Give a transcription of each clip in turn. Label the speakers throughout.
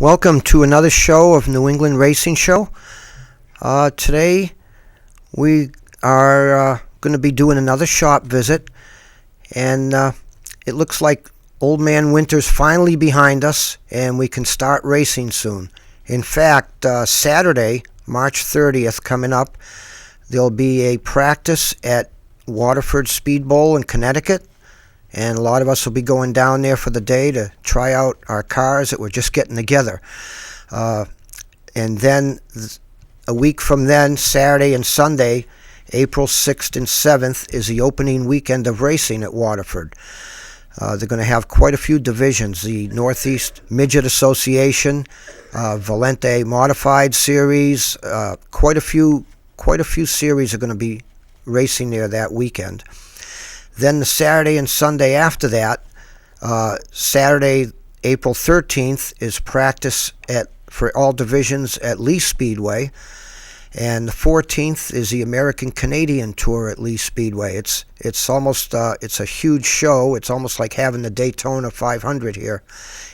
Speaker 1: Welcome to another show of New England Racing Show. Today we are going to be doing another shop visit, and it looks like Old Man Winter's finally behind us and we can start racing soon. In fact, Saturday, March 30th coming up, there'll be a practice at Waterford Speed Bowl in Connecticut. And a lot of us will be going down there for the day to try out our cars that we're just getting together. And then a week from then, Saturday and Sunday, April 6th and 7th, is the opening weekend of racing at Waterford. They're going to have quite a few divisions. The Northeast Midget Association, Valente Modified Series, quite a few series are going to be racing there that weekend. Then the Saturday and Sunday after that, Saturday, April 13th, is practice for all divisions at Lee Speedway. And the 14th is the American-Canadian Tour at Lee Speedway. It's a huge show. It's almost like having the Daytona 500 here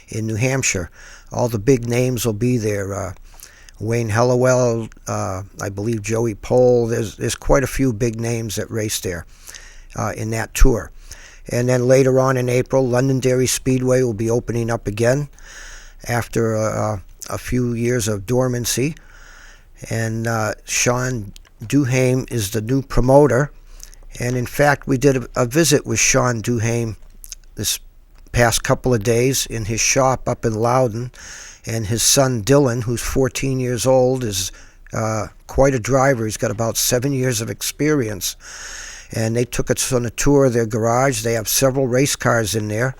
Speaker 1: in New Hampshire. All the big names will be there. Wayne Hellawell, I believe Joey Pole. There's quite a few big names that race there in that tour. And then later on in April, Londonderry Speedway will be opening up again after a few years of dormancy. And Shawn Duhaime is the new promoter. And in fact, we did a visit with Shawn Duhaime this past couple of days in his shop up in Loudon. And his son Dylan, who's 14 years old, is quite a driver. He's got about 7 years of experience. And they took us on a tour of their garage. They have several race cars in there.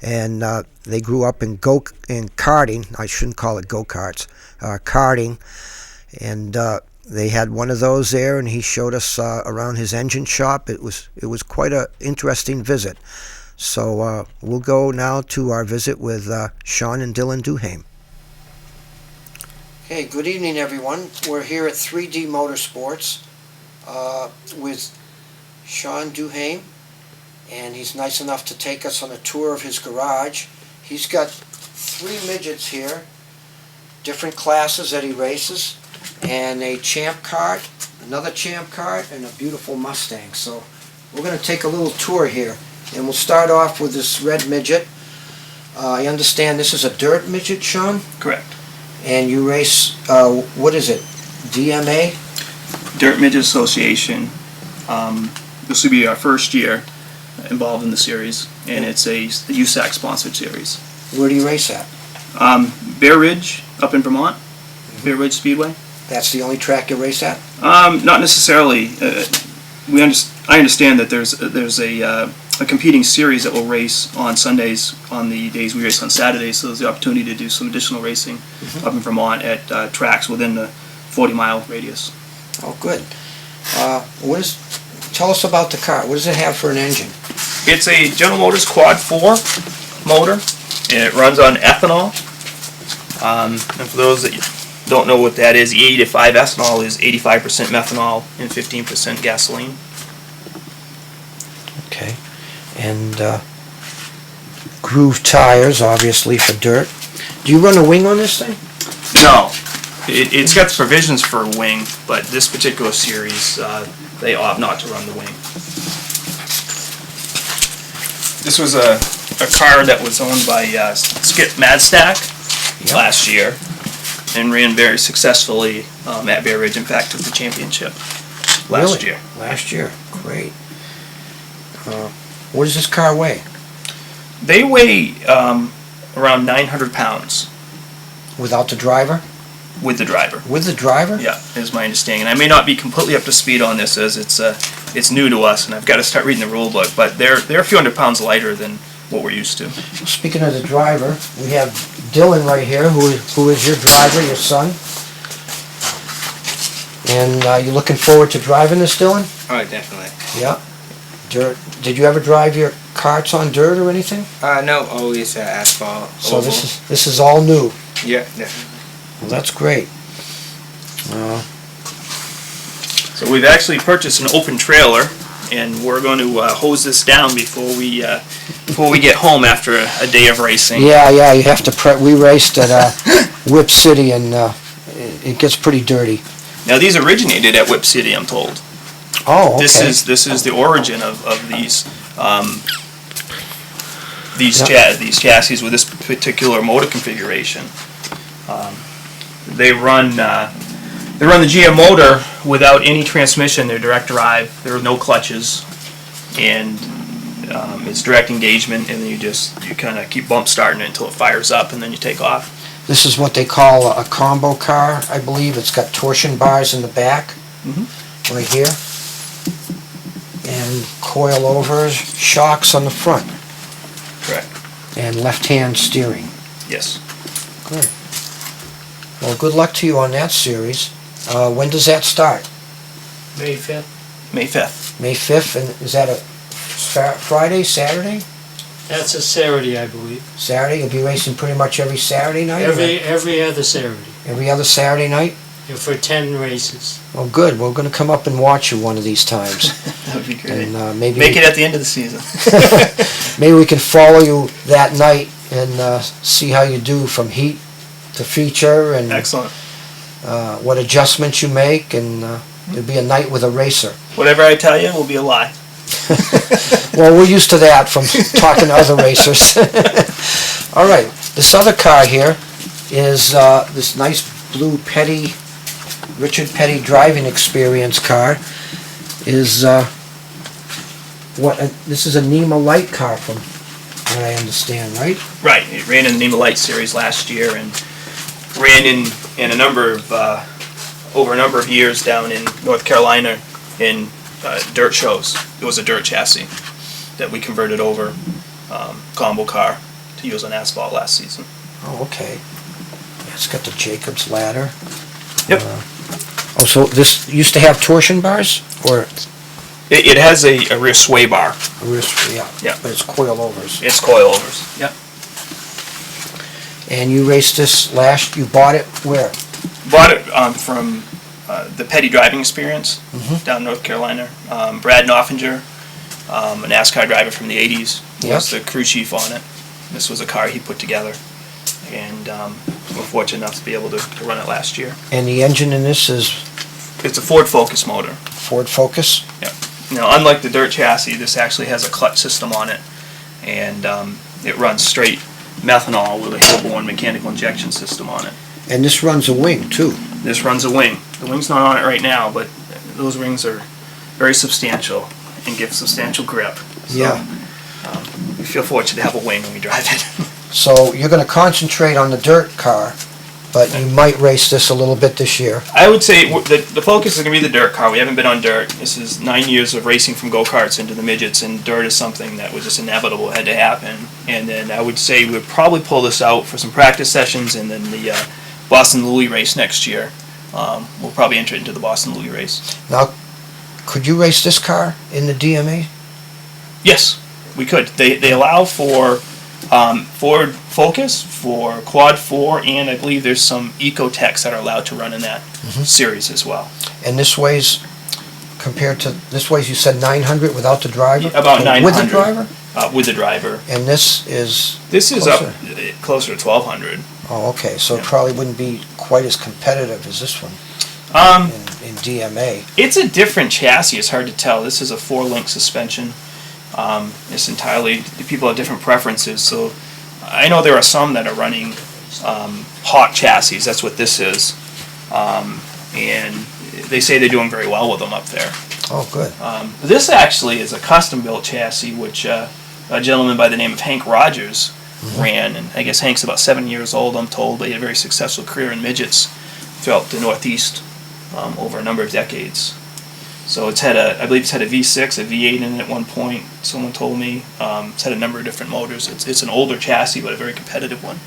Speaker 1: And they grew up in karting. I shouldn't call it go-karts. Karting. And they had one of those there, and he showed us around his engine shop. It was quite an interesting visit. So we'll go now to our visit with Shawn and Dylan Duhaime. Hey, good evening, everyone. We're here at 3D Motorsports with Shawn Duhaime, and he's nice enough to take us on a tour of his garage. He's got 3 midgets here, different classes that he races, and a champ cart, another champ cart, and a beautiful Mustang. So we're going to take a little tour here, and we'll start off with this red midget. I understand this is a dirt midget, Shawn?
Speaker 2: Correct.
Speaker 1: And you race, what is it, DMA?
Speaker 2: Dirt Midget Association. This will be our first year involved in the series, and it's the USAC sponsored series.
Speaker 1: Where do you race at?
Speaker 2: Bear Ridge, up in Vermont. Bear Ridge Speedway.
Speaker 1: That's the only track you race at?
Speaker 2: Not necessarily. I understand that there's a competing series that will race on Sundays on the days we race on Saturdays, so there's the opportunity to do some additional racing up in Vermont at tracks within the 40-mile radius.
Speaker 1: Oh, good. Tell us about the car. What does it have for an engine?
Speaker 2: It's a General Motors Quad 4 motor, and it runs on ethanol. And for those that don't know what that is, the 85 ethanol is 85% methanol and 15% gasoline.
Speaker 1: Okay. And groove tires, obviously, for dirt. Do you run a wing on this thing?
Speaker 2: No. It's got the provisions for a wing, but this particular series, they opt not to run the wing. This was a car that was owned by Skip Madstack last year and ran very successfully at Bear Ridge. In fact, took the championship last year.
Speaker 1: Last year. Great. What does this car weigh?
Speaker 2: They weigh around 900 pounds.
Speaker 1: Without the driver?
Speaker 2: With the driver.
Speaker 1: With the driver?
Speaker 2: Yeah, is my understanding. And I may not be completely up to speed on this, as it's new to us, and I've got to start reading the rule book. But they're a few hundred pounds lighter than what we're used to.
Speaker 1: Speaking of the driver, we have Dylan right here, who is your driver, your son. And you looking forward to driving this, Dylan?
Speaker 3: Oh, definitely.
Speaker 1: Yeah. Dirt. Did you ever drive your karts on dirt or anything?
Speaker 3: No, always asphalt.
Speaker 1: So this is all new.
Speaker 3: Yeah, definitely.
Speaker 1: Well, that's great.
Speaker 2: So we've actually purchased an open trailer, and we're going to hose this down before we before we get home after a day of racing.
Speaker 1: Yeah, you have to we raced at Whip City, and it gets pretty dirty.
Speaker 2: Now these originated at Whip City, I'm told.
Speaker 1: Oh, okay.
Speaker 2: This is the origin of these these chassis with this particular motor configuration. They run the GM motor without any transmission. They're direct drive. There are no clutches, and it's direct engagement. And then you kind of keep bump starting it until it fires up, and then you take off.
Speaker 1: This is what they call a combo car, I believe. It's got torsion bars in the back, right here, and coilovers, shocks on the front,
Speaker 2: Correct.
Speaker 1: and left-hand steering.
Speaker 2: Yes.
Speaker 1: Good. Well, good luck to you on that series. When does that start?
Speaker 4: May 5th.
Speaker 2: May 5th.
Speaker 1: May 5th, and is that a Friday, Saturday?
Speaker 4: That's a Saturday, I believe.
Speaker 1: Saturday? You'll be racing pretty much every Saturday night?
Speaker 4: Every other Saturday.
Speaker 1: Every other Saturday night?
Speaker 4: And for 10 races.
Speaker 1: Well, good. We're going to come up and watch you one of these times.
Speaker 2: That would be great.
Speaker 1: And maybe
Speaker 2: Make it at the end of the season.
Speaker 1: maybe we can follow you that night and see how you do from heat to feature, and
Speaker 2: Excellent.
Speaker 1: what adjustments you make, and it'll be a night with a racer.
Speaker 2: Whatever I tell you will be a lie.
Speaker 1: Well, we're used to that from talking to other racers. All right, this other car here is this nice blue Richard Petty driving experience car. Is this is a NEMA Light car, from what I understand, right?
Speaker 2: Right. It ran in the NEMA Light Series last year and ran in a number of over a number of years down in North Carolina in dirt shows. It was a dirt chassis that we converted over combo car to use on asphalt last season.
Speaker 1: Oh, okay. Yeah, it's got the Jacobs ladder.
Speaker 2: Yep.
Speaker 1: So this used to have torsion bars, or
Speaker 2: It has a rear sway bar.
Speaker 1: a wrist? Yeah.
Speaker 2: Yeah.
Speaker 1: But it's coilovers.
Speaker 2: It's coilovers. Yep.
Speaker 1: And you raced this you bought it where?
Speaker 2: Bought it from the Petty Driving Experience down in North Carolina. Brad Noffinger, a NASCAR driver from the 80s, was the crew chief on it. This was a car he put together, and we're fortunate enough to be able to run it last year.
Speaker 1: And the engine in this is
Speaker 2: It's a Ford Focus motor.
Speaker 1: Ford Focus?
Speaker 2: Now, unlike the dirt chassis, this actually has a clutch system on it, and it runs straight methanol with a Hillborn mechanical injection system on it.
Speaker 1: And this runs a wing, too.
Speaker 2: This runs a wing. The wing's not on it right now, but those wings are very substantial and give substantial grip. So,
Speaker 1: Yeah.
Speaker 2: We feel fortunate to have a wing when we drive it.
Speaker 1: So you're going to concentrate on the dirt car, but you might race this a little bit this year.
Speaker 2: I would say the focus is going to be the dirt car. We haven't been on dirt. This is 9 years of racing from go-karts into the midgets, and dirt is something that was just inevitable, had to happen. And then I would say we'd probably pull this out for some practice sessions, and then the Boston Louis race next year. We'll probably enter into the Boston Louis race.
Speaker 1: Now, could you race this car in the DMA?
Speaker 2: Yes, we could. They allow for Ford Focus, for Quad 4, and I believe there's some Ecotechs that are allowed to run in that series as well.
Speaker 1: And this weighs, compared to, this weighs, you said 900 without the driver?
Speaker 2: About
Speaker 1: Or
Speaker 2: 900.
Speaker 1: With the driver?
Speaker 2: With the driver.
Speaker 1: And this is
Speaker 2: This is
Speaker 1: closer.
Speaker 2: up closer to 1,200.
Speaker 1: Oh, okay, so it probably wouldn't be quite as competitive as this one in DMA.
Speaker 2: It's a different chassis. It's hard to tell. This is a 4-link suspension. It's entirely, people have different preferences. So I know there are some that are running hot chassis. That's what this is. And they say they're doing very well with them up there.
Speaker 1: Oh, good.
Speaker 2: This actually is a custom-built chassis, which a gentleman by the name of Hank Rogers ran. And I guess Hank's about 7 years old, I'm told, but he had a very successful career in midgets throughout the Northeast over a number of decades. So it's had I believe it's had a V6, a V8 in it at one point, someone told me. It's had a number of different motors. It's an older chassis, but a very competitive one.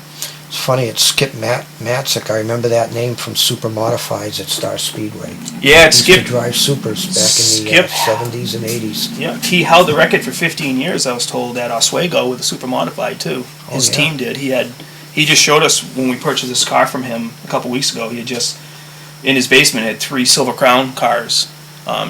Speaker 1: It's funny, it's Skip Matzik. I remember that name from Super Modifieds at Star Speedway.
Speaker 2: Yeah, it's
Speaker 1: He used
Speaker 2: Skip.
Speaker 1: to drive Supers back in the 70s and 80s.
Speaker 2: Yeah, he held the record for 15 years, I was told, at Oswego with a Super Modified, too. His team did. He just showed us when we purchased this car from him a couple weeks ago. He had just, in his basement, had 3 Silver Crown cars,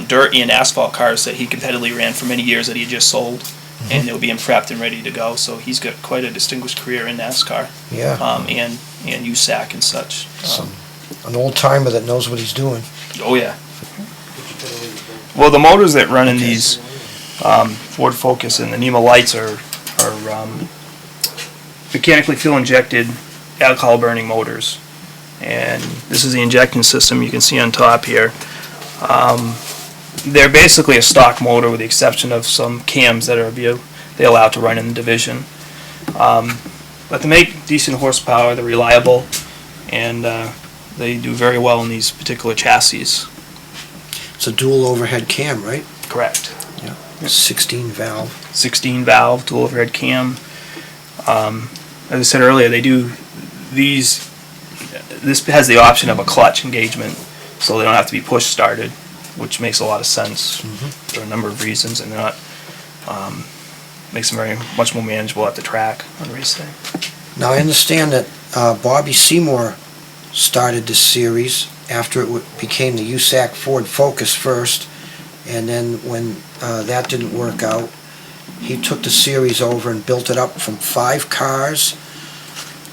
Speaker 2: dirt and asphalt cars that he competitively ran for many years that he had just sold. and they'll be in prepped and ready to go. So he's got quite a distinguished career in NASCAR,
Speaker 1: Yeah.
Speaker 2: And USAC and such.
Speaker 1: An old timer that knows what he's doing.
Speaker 2: Oh yeah. Well, the motors that run in these Ford Focus and the NEMA lights are mechanically fuel injected alcohol burning motors, and this is the injection system you can see on top here. They're basically a stock motor with the exception of some cams that they allow to run in the division. But they make decent horsepower, they're reliable, and they do very well in these particular chassis.
Speaker 1: It's a dual overhead cam, right?
Speaker 2: Correct.
Speaker 1: Yeah. 16 valve.
Speaker 2: 16 valve dual overhead cam. As I said earlier, they do these. This has the option of a clutch engagement, so they don't have to be push started, which makes a lot of sense for a number of reasons, and they're not makes them very much more manageable at the track on race day.
Speaker 1: Now I understand that Bobby Seymour started this series after it became the USAC Ford Focus first, and then when that didn't work out, he took the series over and built it up from 5 cars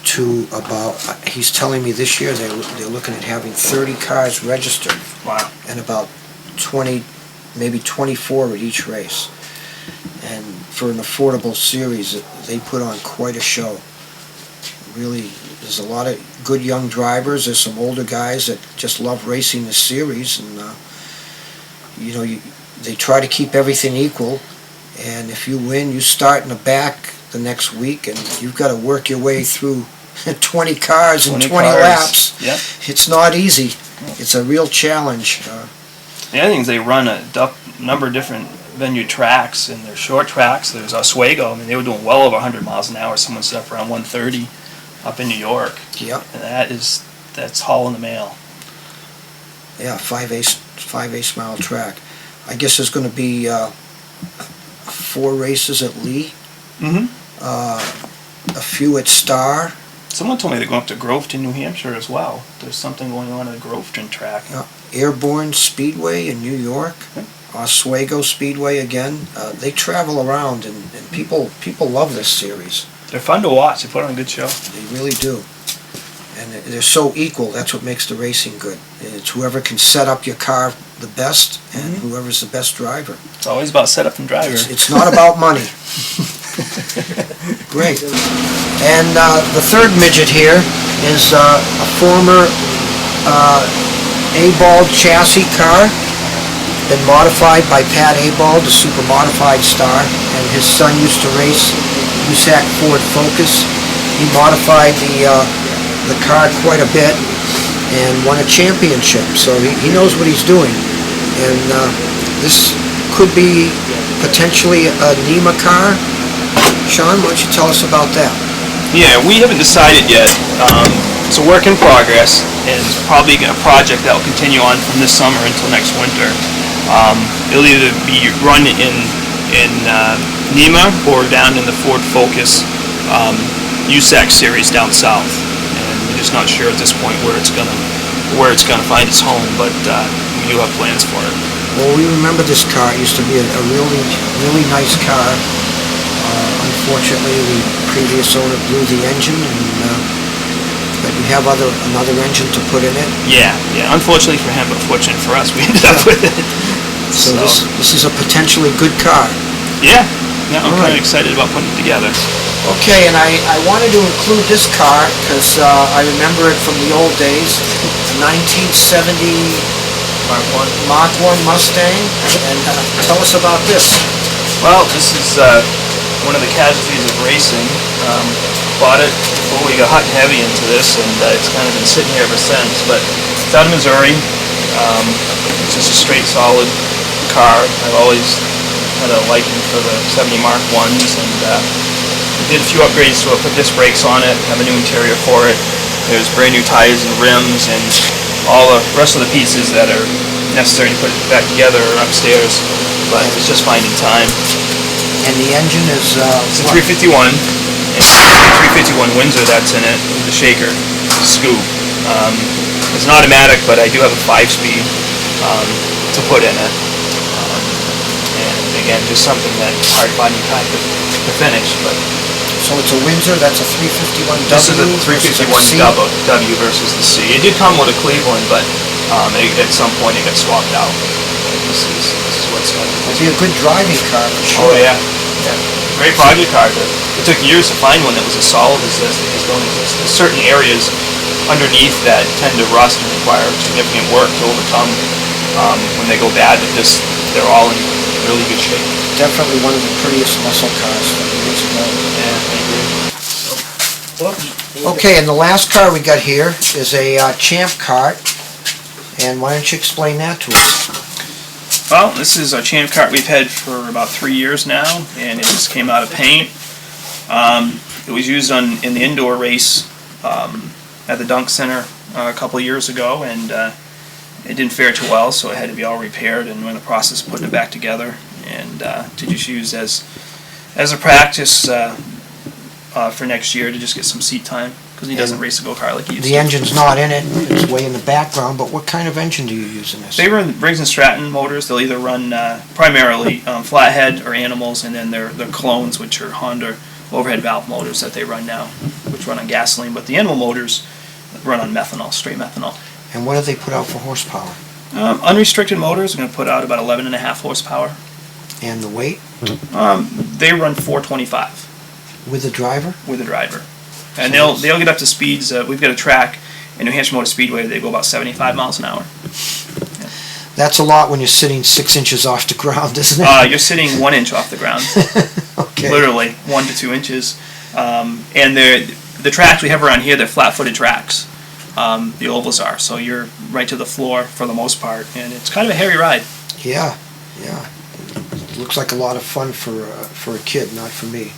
Speaker 1: to about, he's telling me this year they're looking at having 30 cars registered.
Speaker 2: Wow.
Speaker 1: And about 20, maybe 24 at each race. And for an affordable series, they put on quite a show. Really, there's a lot of good young drivers. There's some older guys that just love racing this series, and they try to keep everything equal. And if you win, you start in the back the next week, and you've got to work your way through 20 cars in 20 laps.
Speaker 2: Yep.
Speaker 1: It's not easy. It's a real challenge.
Speaker 2: The other thing is they run a number of different venue tracks, and they're short tracks. There's Oswego. I mean, they were doing well over 100 miles an hour. Someone set up around 130 up in New York.
Speaker 1: Yep.
Speaker 2: And that's haul in the mail.
Speaker 1: Yeah, 5/8 mile track. I guess there's going to be 4 races at Lee.
Speaker 2: Mm-hmm.
Speaker 1: A few at Star.
Speaker 2: Someone told me they're going up to Groveton, New Hampshire as well. There's something going on at the Groveton track.
Speaker 1: Airborne Speedway in New York. Oswego Speedway again. They travel around, and people love this series.
Speaker 2: They're fun to watch. They put on a good show.
Speaker 1: They really do. And they're so equal. That's what makes the racing good. It's whoever can set up your car the best, and whoever's the best driver.
Speaker 2: It's always about setup and driver.
Speaker 1: It's not about money. Great. And the third midget here is a former A-Bald chassis car, been modified by Pat A-Bald, the super modified star, and his son used to race USAC Ford Focus. He modified the car quite a bit and won a championship, so he knows what he's doing. And this could be potentially a NEMA car. Shawn, why don't you tell us about that?
Speaker 2: Yeah, we haven't decided yet. It's a work in progress, and it's probably a project that will continue on from this summer until next winter. It'll either be run in NEMA or down in the Ford Focus USAC series down south, and we're just not sure at this point where it's gonna find its home, but we do have plans for it.
Speaker 1: Well, we remember this car. It used to be a really nice car. Unfortunately, the previous owner blew the engine, but we have another engine to put in it.
Speaker 2: Yeah. Unfortunately for him, but fortunate for us, we ended up with it.
Speaker 1: So this is a potentially good car.
Speaker 2: Yeah. I'm kind of excited about putting it together.
Speaker 1: Okay, and I wanted to include this car because I remember it from the old days, 1970 Mark 1 Mustang, and tell us about this.
Speaker 2: Well, this is one of the casualties of racing. Bought it before we got hot and heavy into this, and it's kind of been sitting here ever since. But it's out of Missouri. It's just a straight, solid car. I've always had a liking for the 70 Mark 1s, and we did a few upgrades to it, put disc brakes on it, have a new interior for it. There's brand new tires and rims, and all the rest of the pieces that are necessary to put it back together are upstairs, but it's just finding time.
Speaker 1: And the engine is...
Speaker 2: It's a 351, and 351 Windsor that's in it, with the shaker scoop. It's an automatic, but I do have a 5-speed to put in it. And they again, just something that hard finding time to finish. But
Speaker 1: So it's a Windsor, that's a 351W.
Speaker 2: this is a
Speaker 1: versus
Speaker 2: 351
Speaker 1: C?
Speaker 2: W versus the C. It did come with a Cleveland, but at some point it got swapped out. This is what's got
Speaker 1: It'd be a good driving car for sure.
Speaker 2: Oh yeah. Great project car. It took years to find one that was as solid as this. They just don't exist. There's certain areas underneath that tend to rust and require significant work to overcome when they go bad. They're all in really good shape.
Speaker 1: Definitely one of the prettiest muscle cars from years ago.
Speaker 2: Yeah, I agree.
Speaker 1: Okay, and the last car we got here is a Champ cart. And why don't you explain that to us?
Speaker 2: Well, this is a Champ cart we've had for about 3 years now, and it just came out of paint. It was used in the indoor race at the Dunk Center a couple of years ago, and it didn't fare too well, so it had to be all repaired, and we're in the process of putting it back together, and to just use as a practice for next year to just get some seat time, because he doesn't race a go-kart like he used
Speaker 1: The
Speaker 2: to.
Speaker 1: engine's not in it, it's way in the background, but what kind of engine do you use in this?
Speaker 2: They run Briggs & Stratton motors. They'll either run primarily flathead or animals, and then their clones, which are Honda overhead valve motors that they run now, which run on gasoline. But the animal motors run on methanol, straight methanol.
Speaker 1: And what do they put out for horsepower?
Speaker 2: Unrestricted motors are going to put out about 11.5 horsepower.
Speaker 1: And the weight?
Speaker 2: They run 425
Speaker 1: With the driver?
Speaker 2: with a driver. And they'll get up to speeds. We've got a track in New Hampshire Motor Speedway. They go about 75 miles an hour.
Speaker 1: That's a lot when you're sitting 6 inches off the ground, isn't it?
Speaker 2: You're sitting 1 inch off the ground.
Speaker 1: Okay.
Speaker 2: Literally 1 to 2 inches. And the tracks we have around here, they're flat-footed tracks. The ovals are, so you're right to the floor for the most part, and it's kind of a hairy ride.
Speaker 1: Yeah. It looks like a lot of fun for a kid, not for me.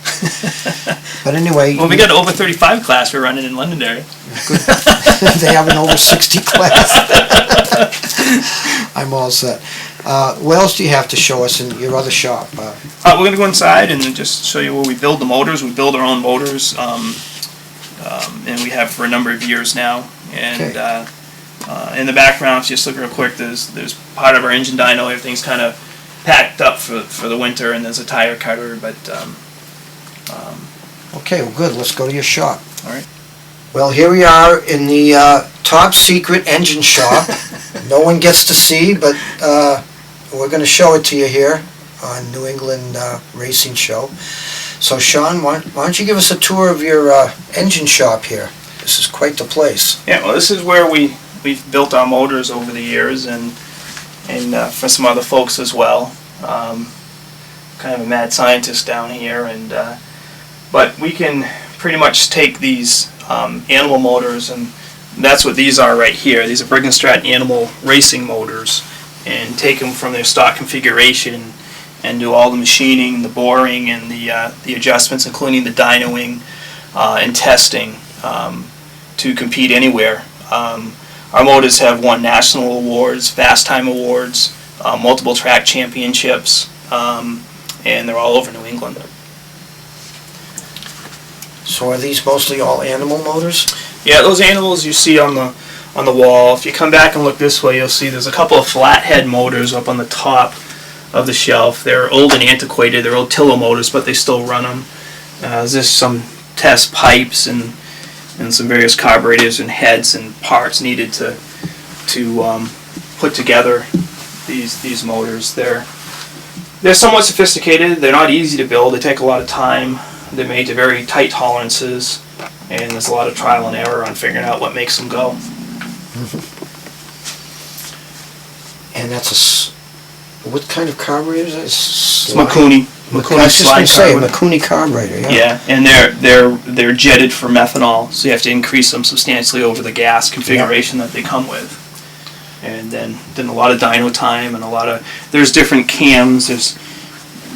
Speaker 1: But anyway,
Speaker 2: Well, we got an over 35 class we're running in Londonderry.
Speaker 1: they have an over 60 class. I'm all set. What else do you have to show us in your other shop?
Speaker 2: We're going to go inside and just show you where we build the motors. We build our own motors, and we have for a number of years now. And in the background, if you just look real quick, there's part of our engine dyno. Everything's kind of packed up for the winter, and there's a tire cutter. But
Speaker 1: Okay, well, good. Let's go to your shop.
Speaker 2: all right.
Speaker 1: Well, here we are in the top secret engine shop. No one gets to see, but we're going to show it to you here on New England Racing Show. So, Shawn, why don't you give us a tour of your engine shop here? This is quite the place.
Speaker 2: Yeah, well, this is where we've built our motors over the years, and for some other folks as well. Kind of a mad scientist down here, and but we can pretty much take these animal motors, and that's what these are right here. These are Briggs & Stratton animal racing motors, and take them from their stock configuration and do all the machining, the boring, and the adjustments, including the dynoing and testing to compete anywhere. Our motors have won national awards, fast time awards, multiple track championships, and they're all over New England.
Speaker 1: So are these mostly all animal motors?
Speaker 2: Yeah, those animals you see on the wall. If you come back and look this way, you'll see there's a couple of flathead motors up on the top of the shelf. They're old and antiquated. They're old Tillo motors, but they still run them. There's just some test pipes and some various carburetors and heads and parts needed to put together these motors. They're somewhat sophisticated. They're not easy to build. They take a lot of time. They're made to very tight tolerances, and there's a lot of trial and error on figuring out what makes them go.
Speaker 1: And that's what kind of carburetor is that?
Speaker 2: It's Mikuni.
Speaker 1: I was just going to say, a
Speaker 2: carburetor.
Speaker 1: Mikuni carburetor, yeah.
Speaker 2: Yeah, and they're jetted for methanol, so you have to increase them substantially over the gas configuration that they come with. And then a lot of dyno time, and there's different cams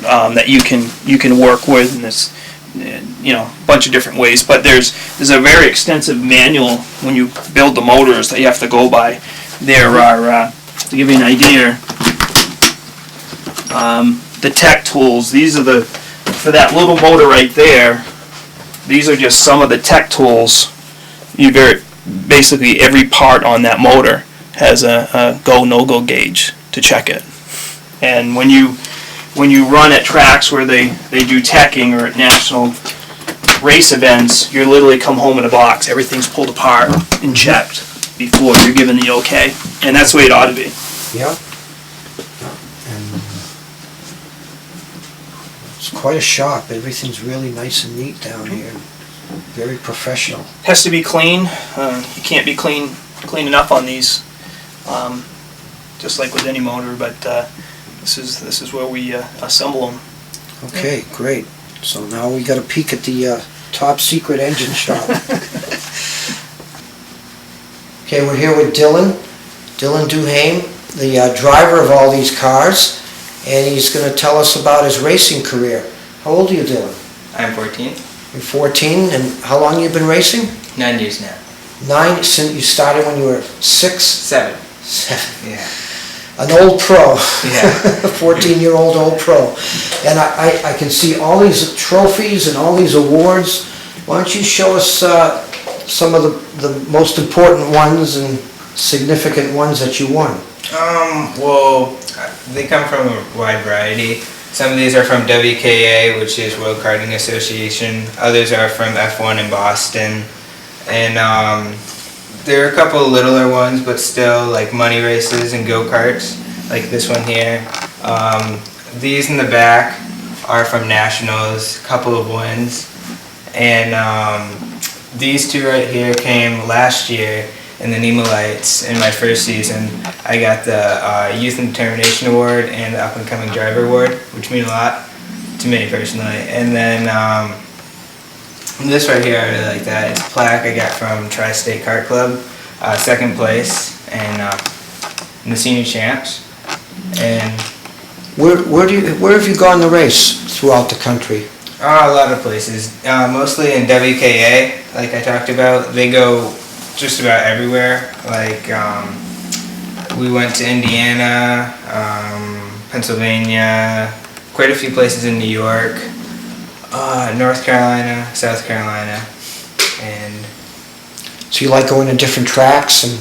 Speaker 2: that you can work with, and there's a bunch of different ways. But there's a very extensive manual when you build the motors that you have to go by. There are, to give you an idea, the tech tools. These are for that little motor right there. These are just some of the tech tools. Basically every part on that motor has a go no-go gauge to check it. And when you when you run at tracks where they do teching or at national race events, you literally come home in a box. Everything's pulled apart and checked before you're given the okay. And that's the way it ought to be.
Speaker 1: Yeah. And it's quite a shop. Everything's really nice and neat down here. Very professional.
Speaker 2: Has to be clean. You can't be clean enough on these, just like with any motor, but this is where we assemble them.
Speaker 1: Okay, great. So now we got a peek at the top secret engine shop. Okay, we're here with Dylan Duhaime, the driver of all these cars, and he's going to tell us about his racing career. How old are you, Dylan?
Speaker 3: I'm 14.
Speaker 1: You're 14, and how long you been racing?
Speaker 3: 9 years now.
Speaker 1: 9, since you started when you were 6?
Speaker 3: 7.
Speaker 1: 7.
Speaker 3: Yeah.
Speaker 1: An old pro.
Speaker 3: Yeah.
Speaker 1: 14-year-old old pro. And I can see all these trophies and all these awards. Why don't you show us some of the most important ones and significant ones that you won?
Speaker 3: Well, they come from a wide variety. Some of these are from WKA, which is World Karting Association. Others are from F1 in Boston. And there are a couple of littler ones, but still like money races and go-karts, like this one here. These in the back are from nationals, a couple of wins. And these two right here came last year in the NEMA Lights in my first season. I got the Youth and Determination Award and the Up and Coming Driver Award, which mean a lot to me personally. And then this right here, I really like that. It's a plaque I got from Tri-State Kart Club, second place and in the senior champs. And
Speaker 1: Where have you gone to race throughout the country?
Speaker 3: a lot of places, mostly in WKA, like I talked about. They go just about everywhere. Like we went to Indiana, Pennsylvania, quite a few places in New York, North Carolina, South Carolina, and
Speaker 1: So you like going to different tracks and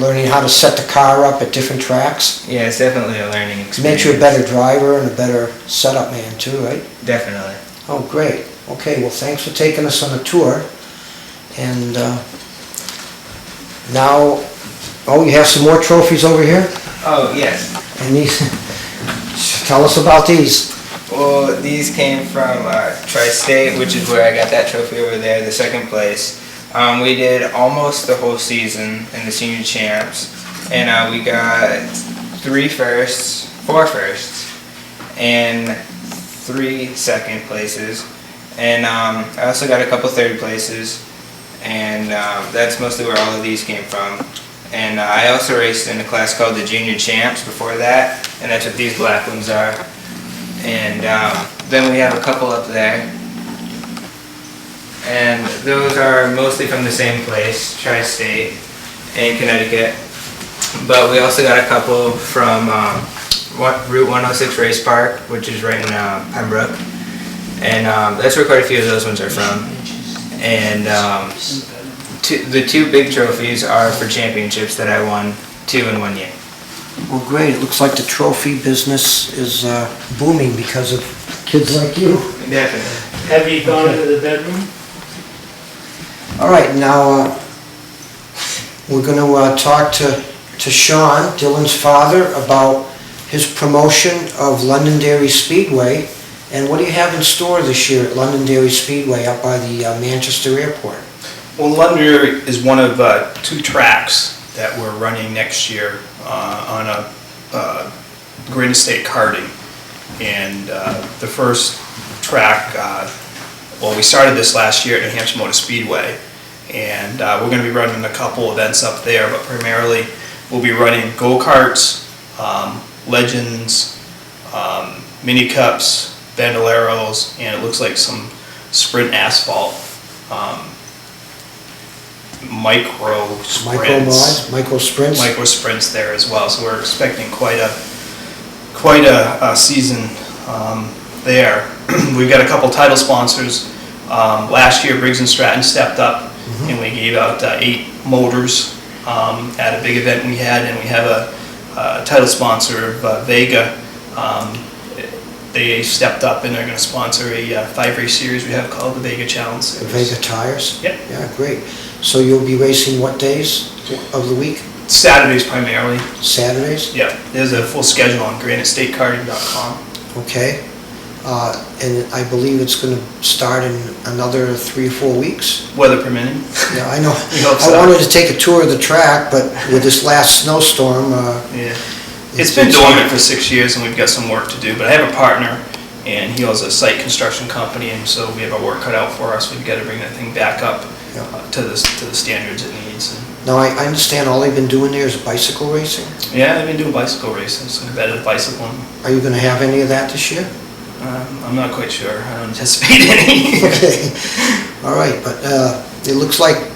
Speaker 1: learning how to set the car up at different tracks?
Speaker 3: yeah, it's definitely a learning
Speaker 1: It
Speaker 3: experience.
Speaker 1: makes you a better driver and a better setup man too, right?
Speaker 3: Definitely.
Speaker 1: Oh, great. Okay, well, thanks for taking us on a tour. And now, you have some more trophies over here?
Speaker 3: Oh, yes.
Speaker 1: And these, tell us about these.
Speaker 3: Well, these came from Tri-State, which is where I got that trophy over there, the second place. We did almost the whole season in the senior champs, and we got 3 firsts, 4 firsts, and 3 second places. And I also got a couple third places, and that's mostly where all of these came from. And I also raced in a class called the Junior Champs before that, and that's what these black ones are. And then we have a couple up there. And those are mostly from the same place, Tri-State in Connecticut. But we also got a couple from Route 106 Race Park, which is right in Pembroke. And that's where quite a few of those ones are from. And the 2 big trophies are for championships that I won 2 in 1 year.
Speaker 1: Well, great. It looks like the trophy business is booming because of kids like you.
Speaker 3: Definitely.
Speaker 4: Have you gone into the bedroom?
Speaker 1: All right, now we're going to talk to Shawn, Dylan's father, about his promotion of Londonderry Speedway. And what do you have in store this year at Londonderry Speedway up by the Manchester Airport?
Speaker 2: Well, Londonderry is one of 2 tracks that we're running next year on a Great Estate Karting. And the first track, we started this last year at New Hampshire Motor Speedway. And we're going to be running a couple events up there, but primarily we'll be running go-karts, legends, mini cups, bandoleros, and it looks like some sprint asphalt, micro sprints.
Speaker 1: Micro sprints?
Speaker 2: Micro sprints there as well. So we're expecting quite a season there. We've got a couple title sponsors. Last year, Briggs & Stratton stepped up, and we gave out 8 motors at a big event we had, and we have a title sponsor of Vega. they stepped up and are going to sponsor a 5-race series we have called the Vega Challenge
Speaker 1: The
Speaker 2: Series.
Speaker 1: Vega Tires?
Speaker 2: Yep.
Speaker 1: Yeah, great. So you'll be racing what days of the week?
Speaker 2: Saturdays primarily.
Speaker 1: Saturdays?
Speaker 2: Yeah, there's a full schedule on granitestatekarting.com.
Speaker 1: Okay. And I believe it's going to start in another 3 or 4 weeks?
Speaker 2: Weather permitting.
Speaker 1: Yeah, I know.
Speaker 2: We hope
Speaker 1: I
Speaker 2: so.
Speaker 1: wanted to take a tour of the track, but with this last snowstorm,
Speaker 2: Yeah. It's been dormant for 6 years and we've got some work to do, but I have a partner and he owns a site construction company, and so we have our work cut out for us. We've got to bring that thing back up to the standards it needs. And
Speaker 1: Now, I understand all they've been doing there is bicycle racing.
Speaker 2: yeah, they've been doing bicycle racing, so competitive bicycling.
Speaker 1: Are you going to have any of that this year?
Speaker 2: I'm not quite sure. I don't anticipate any.
Speaker 1: Okay. All right, but it looks like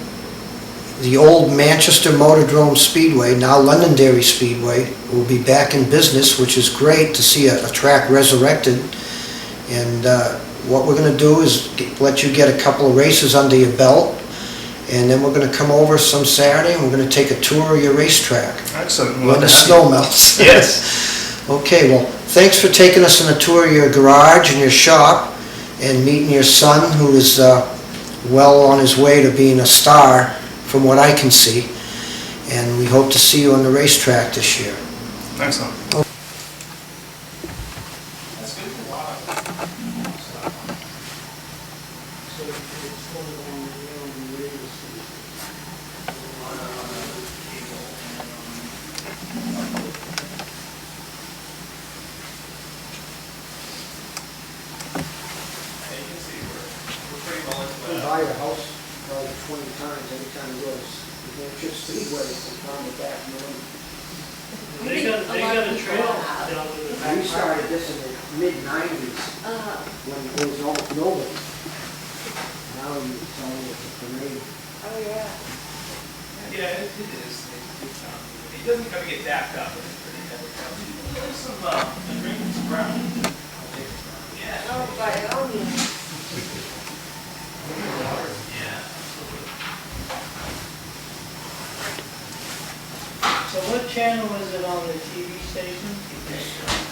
Speaker 1: the old Manchester Motordrome Speedway, now Londonderry Speedway, will be back in business, which is great to see a track resurrected. And what we're going to do is let you get a couple of races under your belt, and then we're going to come over some Saturday and we're going to take a tour of your racetrack
Speaker 2: Excellent.
Speaker 1: when the snow melts.
Speaker 2: Yes.
Speaker 1: Okay, well, thanks for taking us on a tour of your garage and your shop and meeting your son, who is well on his way to being a star from what I can see. And we hope to see you on the racetrack this year.
Speaker 2: Excellent.
Speaker 1: Buy your house probably 20 times every time you go to Manchester Speedway and found it back in the room.
Speaker 4: They got a trail down to the back.
Speaker 1: We started this in the mid-90s when there was almost nobody. Now you tell me it's a parade.
Speaker 5: Oh, yeah.
Speaker 2: Yeah, it is. It doesn't kind of get backed up, but it's pretty heavy. There's some drinks brown. Yeah.
Speaker 5: Oh, by all means.
Speaker 4: So what channel is it on the TV station?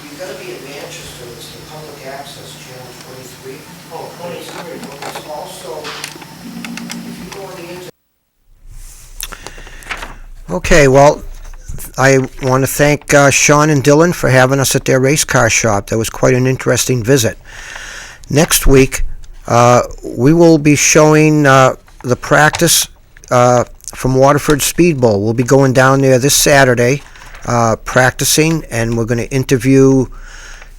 Speaker 1: You've got to be in Manchester, it's the public access channel 23.
Speaker 4: Oh, 23.
Speaker 1: It's also, if you go on the internet. Okay, well, I want to thank Shawn and Dylan for having us at their race car shop. That was quite an interesting visit. Next week, we will be showing the practice from Waterford Speed Bowl. We'll be going down there this Saturday, practicing, and we're going to interview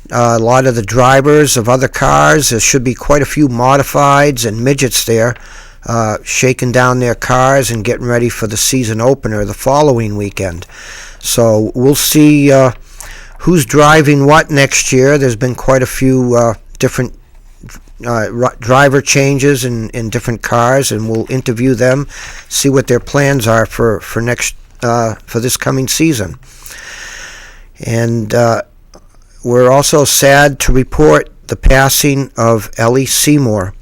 Speaker 1: a lot of the drivers of other cars. There should be quite a few modifieds and midgets there, shaking down their cars and getting ready for the season opener the following weekend. So we'll see who's driving what next year. There's been quite a few different driver changes in different cars, and we'll interview them, see what their plans are for this coming season. And we're also sad to report the passing of Ellie Seymour.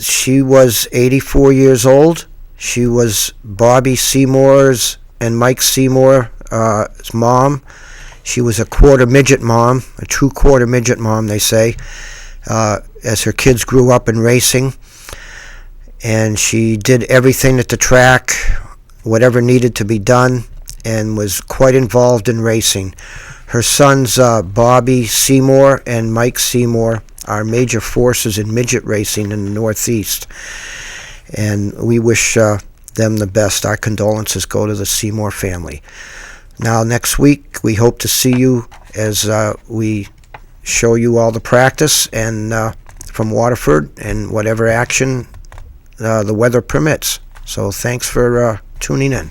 Speaker 1: She was 84 years old. She was Bobby Seymour's and Mike Seymour's mom. She was a quarter midget mom, a true quarter midget mom, they say, as her kids grew up in racing. And she did everything at the track, whatever needed to be done, and was quite involved in racing. Her sons, Bobby Seymour and Mike Seymour, are major forces in midget racing in the Northeast. And we wish them the best. Our condolences go to the Seymour family. Now, next week, we hope to see you as we show you all the practice and from Waterford and whatever action the weather permits. So thanks for tuning in.